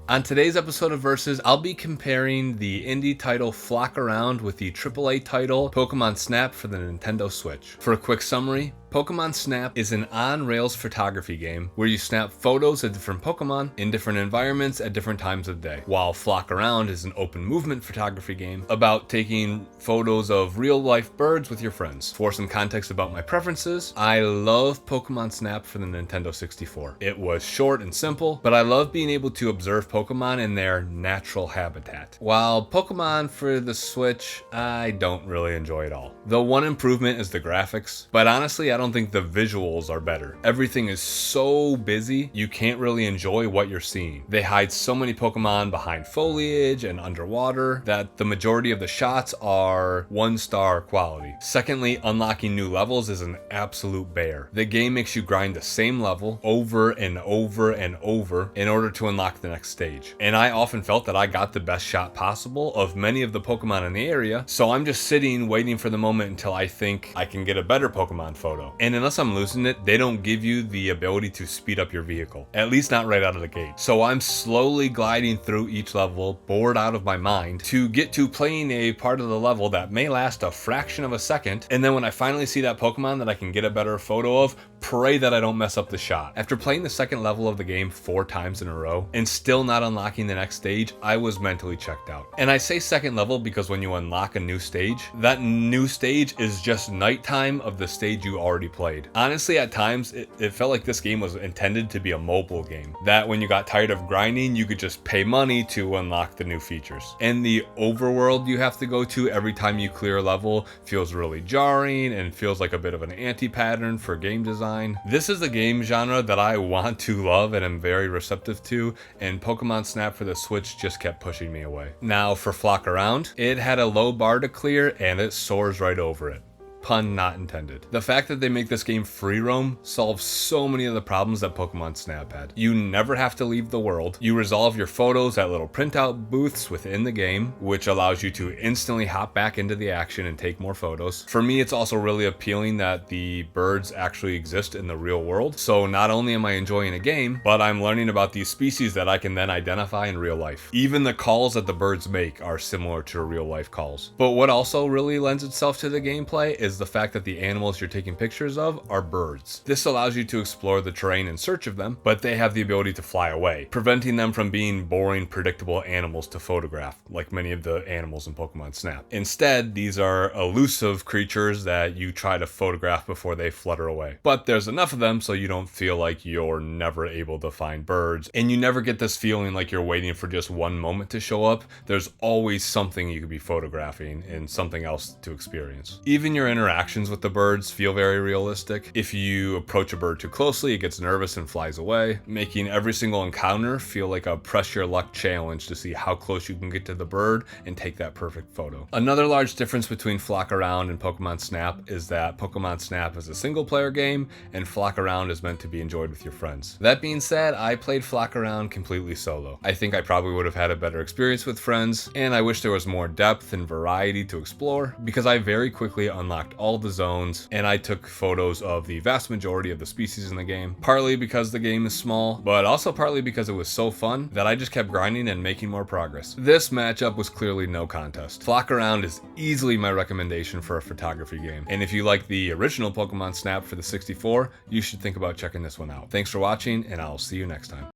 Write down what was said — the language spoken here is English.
On today's episode of Versus, I'll be comparing the indie title Flock Around with the AAA title Pokemon Snap for the Nintendo Switch. For a quick summary, Pokemon Snap is an on-rails photography game where you snap photos of different Pokemon in different environments at different times of day, while Flock Around is an open movement photography game about taking photos of real-life birds with your friends. For some context about my preferences, I love Pokemon Snap for the Nintendo 64. It was short and simple, but I love being able to observe Pokemon in their natural habitat. While Pokemon for the Switch, I don't really enjoy at all. The one improvement is the graphics, but honestly, I don't think the visuals are better. Everything is so busy, you can't really enjoy what you're seeing. They hide so many Pokemon behind foliage and underwater that the majority of the shots are 1-star quality. Secondly, unlocking new levels is an absolute bear. The game makes you grind the same level over and over and over in order to unlock the next stage. And I often felt that I got the best shot possible of many of the Pokemon in the area, so I'm just sitting waiting for the moment until I think I can get a better Pokemon photo. And unless I'm losing it, they don't give you the ability to speed up your vehicle, at least not right out of the gate. So I'm slowly gliding through each level, bored out of my mind, to get to playing a part of the level that may last a fraction of a second, and then when I finally see that Pokemon that I can get a better photo of, pray that I don't mess up the shot. After playing the second level of the game 4 times in a row, and still not unlocking the next stage, I was mentally checked out. And I say second level because when you unlock a new stage, that new stage is just nighttime of the stage you already played. Honestly, at times, it felt like this game was intended to be a mobile game, that when you got tired of grinding, you could just pay money to unlock the new features. And the overworld you have to go to every time you clear a level feels really jarring and feels like a bit of an anti-pattern for game design. This is a game genre that I want to love and am very receptive to, and Pokemon Snap for the Switch just kept pushing me away. Now for Flock Around, it had a low bar to clear and it soars right over it. Pun not intended. The fact that they make this game free roam solves so many of the problems that Pokemon Snap had. You never have to leave the world. You resolve your photos at little printout booths within the game, which allows you to instantly hop back into the action and take more photos. For me, it's also really appealing that the birds actually exist in the real world. So not only am I enjoying a game, but I'm learning about these species that I can then identify in real life. Even the calls that the birds make are similar to real life calls. But what also really lends itself to the gameplay is the fact that the animals you're taking pictures of are birds. This allows you to explore the terrain in search of them, but they have the ability to fly away, preventing them from being boring, predictable animals to photograph, like many of the animals in Pokemon Snap. Instead, these are elusive creatures that you try to photograph before they flutter away. But there's enough of them so you don't feel like you're never able to find birds, and you never get this feeling like you're waiting for just one moment to show up. There's always something you could be photographing and something else to experience. Even your interactions with the birds feel very realistic. If you approach a bird too closely, it gets nervous and flies away, making every single encounter feel like a press your luck challenge to see how close you can get to the bird and take that perfect photo. Another large difference between Flock Around and Pokemon Snap is that Pokemon Snap is a single player game and Flock Around is meant to be enjoyed with your friends. That being said, I played Flock Around completely solo. I think I probably would have had a better experience with friends, and I wish there was more depth and variety to explore because I very quickly unlocked all the zones, and I took photos of the vast majority of the species in the game, partly because the game is small, but also partly because it was so fun that I just kept grinding and making more progress. This matchup was clearly no contest. Flock Around is easily my recommendation for a photography game, and if you like the original Pokemon Snap for the 64, you should think about checking this one out. Thanks for watching, and I'll see you next time.